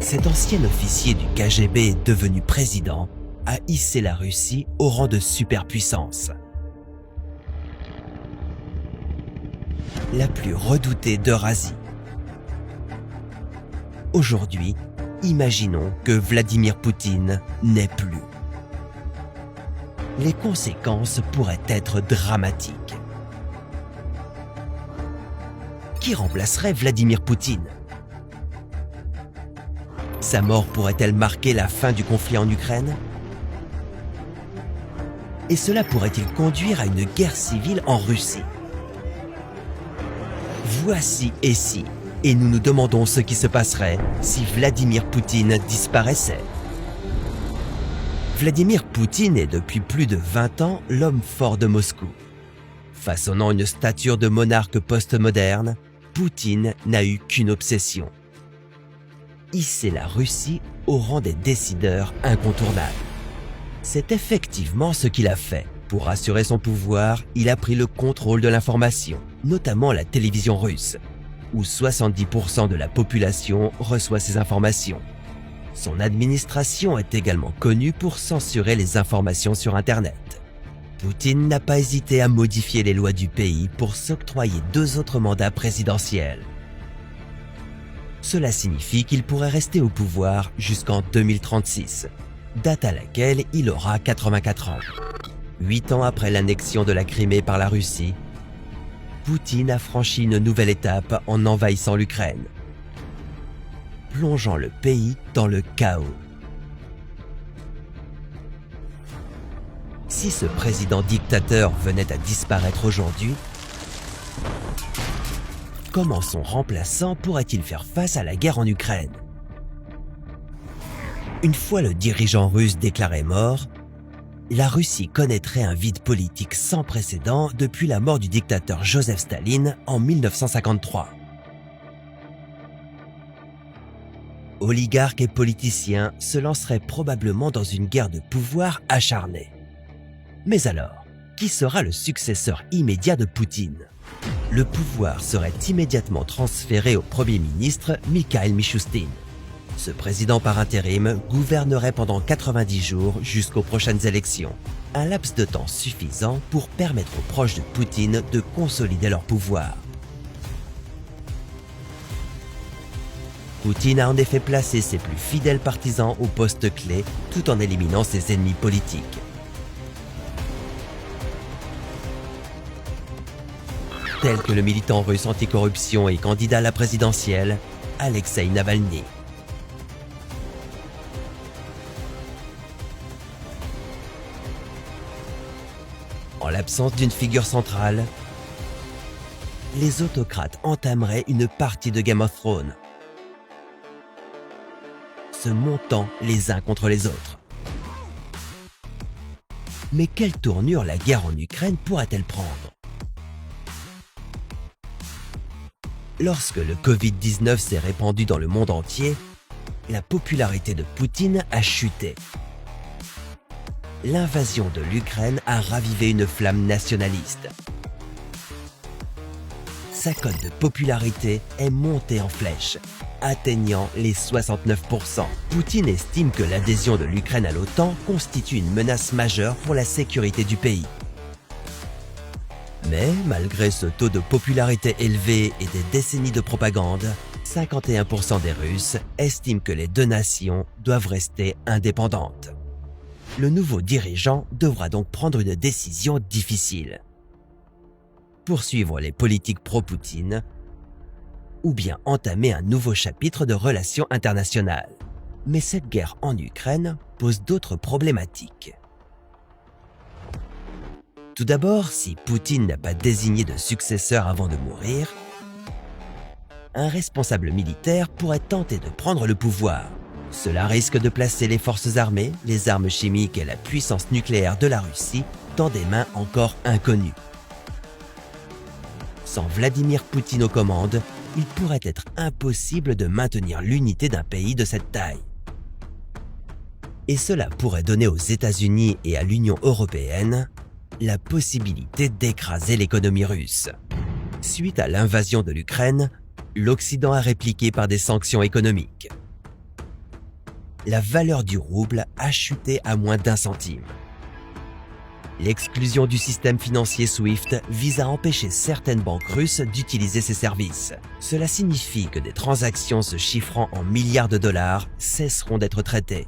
Cet ancien officier du KGB devenu président a hissé la Russie au rang de superpuissance. La plus redoutée d'Eurasie. Aujourd'hui, imaginons que Vladimir Poutine n'est plus. Les conséquences pourraient être dramatiques. Qui remplacerait Vladimir Poutine ? Sa mort pourrait-elle marquer la fin du conflit en Ukraine ? Et cela pourrait-il conduire à une guerre civile en Russie ? Voici et si, et nous nous demandons ce qui se passerait si Vladimir Poutine disparaissait. Vladimir Poutine est depuis plus de 20 ans l'homme fort de Moscou. Façonnant une stature de monarque postmoderne, Poutine n'a eu qu'une obsession. Hisser la Russie au rang des décideurs incontournables. C'est effectivement ce qu'il a fait. Pour assurer son pouvoir, il a pris le contrôle de l'information, notamment la télévision russe, où 70% de la population reçoit ces informations. Son administration est également connue pour censurer les informations sur Internet. Poutine n'a pas hésité à modifier les lois du pays pour s'octroyer 2 autres mandats présidentiels. Cela signifie qu'il pourrait rester au pouvoir jusqu'en 2036, date à laquelle il aura 84 ans. 8 ans après l'annexion de la Crimée par la Russie, Poutine a franchi une nouvelle étape en envahissant l'Ukraine, plongeant le pays dans le chaos. Si ce président dictateur venait à disparaître aujourd'hui, comment son remplaçant pourrait-il faire face à la guerre en Ukraine ? Une fois le dirigeant russe déclaré mort, la Russie connaîtrait un vide politique sans précédent depuis la mort du dictateur Joseph Staline en 1953. Oligarques et politiciens se lanceraient probablement dans une guerre de pouvoir acharnée. Mais alors, qui sera le successeur immédiat de Poutine ? Le pouvoir serait immédiatement transféré au Premier ministre Mikhail Mishustin. Ce président par intérim gouvernerait pendant 90 jours jusqu'aux prochaines élections, un laps de temps suffisant pour permettre aux proches de Poutine de consolider leur pouvoir. Poutine a en effet placé ses plus fidèles partisans au poste clé tout en éliminant ses ennemis politiques. Tel que le militant russe anticorruption et candidat à la présidentielle, Alexeï Navalny. En l'absence d'une figure centrale, les autocrates entameraient une partie de Game of Thrones, se montant les uns contre les autres. Mais quelle tournure la guerre en Ukraine pourrait-elle prendre ? Lorsque le Covid-19 s'est répandu dans le monde entier, la popularité de Poutine a chuté. L'invasion de l'Ukraine a ravivé une flamme nationaliste. Sa cote de popularité est montée en flèche, atteignant les 69%. Poutine estime que l'adhésion de l'Ukraine à l'OTAN constitue une menace majeure pour la sécurité du pays. Mais malgré ce taux de popularité élevé et des décennies de propagande, 51% des Russes estiment que les 2 nations doivent rester indépendantes. Le nouveau dirigeant devra donc prendre une décision difficile. Poursuivre les politiques pro-Poutine ou bien entamer un nouveau chapitre de relations internationales. Mais cette guerre en Ukraine pose d'autres problématiques. Tout d'abord, si Poutine n'a pas désigné de successeur avant de mourir, un responsable militaire pourrait tenter de prendre le pouvoir. Cela risque de placer les forces armées, les armes chimiques et la puissance nucléaire de la Russie dans des mains encore inconnues. Sans Vladimir Poutine aux commandes, il pourrait être impossible de maintenir l'unité d'un pays de cette taille. Et cela pourrait donner aux États-Unis et à l'Union européenne la possibilité d'écraser l'économie russe. Suite à l'invasion de l'Ukraine, l'Occident a répliqué par des sanctions économiques. la valeur du rouble a chuté à moins d'1 centime. L'exclusion du système financier SWIFT vise à empêcher certaines banques russes d'utiliser ces services. Cela signifie que des transactions se chiffrant en milliards de dollars cesseront d'être traitées.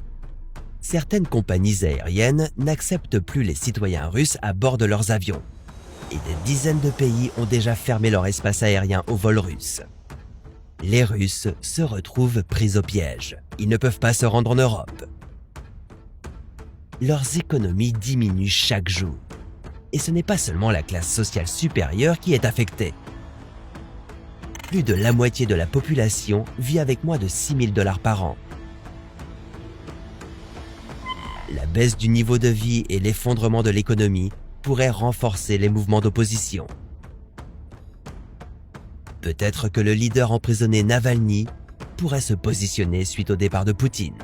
Certaines compagnies aériennes n'acceptent plus les citoyens russes à bord de leurs avions. Et des dizaines de pays ont déjà fermé leur espace aérien aux vols russes. Les Russes se retrouvent pris au piège. Ils ne peuvent pas se rendre en Europe. Leurs économies diminuent chaque jour. Et ce n'est pas seulement la classe sociale supérieure qui est affectée. Plus de la moitié de la population vit avec moins de 6 000 $ par an. La baisse du niveau de vie et l'effondrement de l'économie pourraient renforcer les mouvements d'opposition. Peut-être que le leader emprisonné Navalny pourrait se positionner suite au départ de Poutine.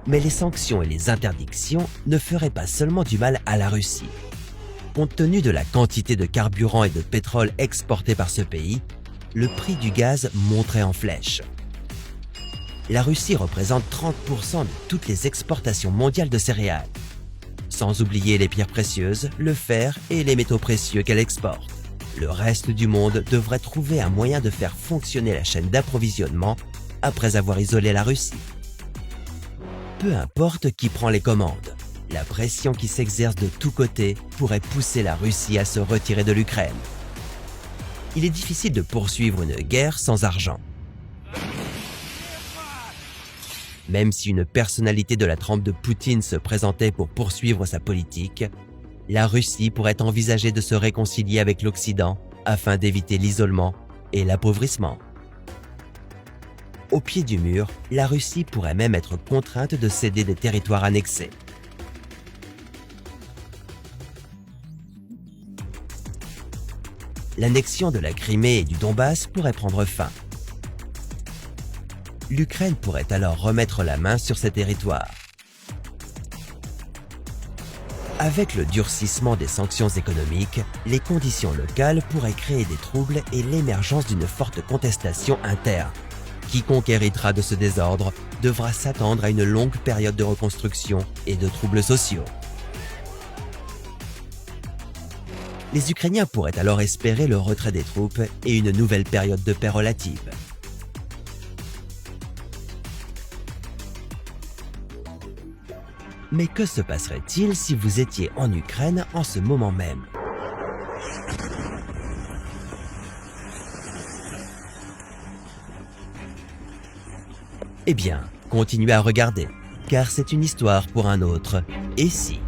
Mais les sanctions et les interdictions ne feraient pas seulement du mal à la Russie. Compte tenu de la quantité de carburant et de pétrole exportés par ce pays, le prix du gaz monterait en flèche. La Russie représente 30% de toutes les exportations mondiales de céréales, sans oublier les pierres précieuses, le fer et les métaux précieux qu'elle exporte. Le reste du monde devrait trouver un moyen de faire fonctionner la chaîne d'approvisionnement après avoir isolé la Russie. Peu importe qui prend les commandes, la pression qui s'exerce de tous côtés pourrait pousser la Russie à se retirer de l'Ukraine. Il est difficile de poursuivre une guerre sans argent. Même si une personnalité de la trempe de Poutine se présentait pour poursuivre sa politique, la Russie pourrait envisager de se réconcilier avec l'Occident afin d'éviter l'isolement et l'appauvrissement. Au pied du mur, la Russie pourrait même être contrainte de céder des territoires annexés. L'annexion de la Crimée et du Donbass pourrait prendre fin. L'Ukraine pourrait alors remettre la main sur ces territoires. Avec le durcissement des sanctions économiques, les conditions locales pourraient créer des troubles et l'émergence d'une forte contestation interne. Quiconque héritera de ce désordre devra s'attendre à une longue période de reconstruction et de troubles sociaux. Les Ukrainiens pourraient alors espérer le retrait des troupes et une nouvelle période de paix relative. Mais que se passerait-il si vous étiez en Ukraine en ce moment même? Eh bien, continuez à regarder, car c'est une histoire pour un autre. Et si ?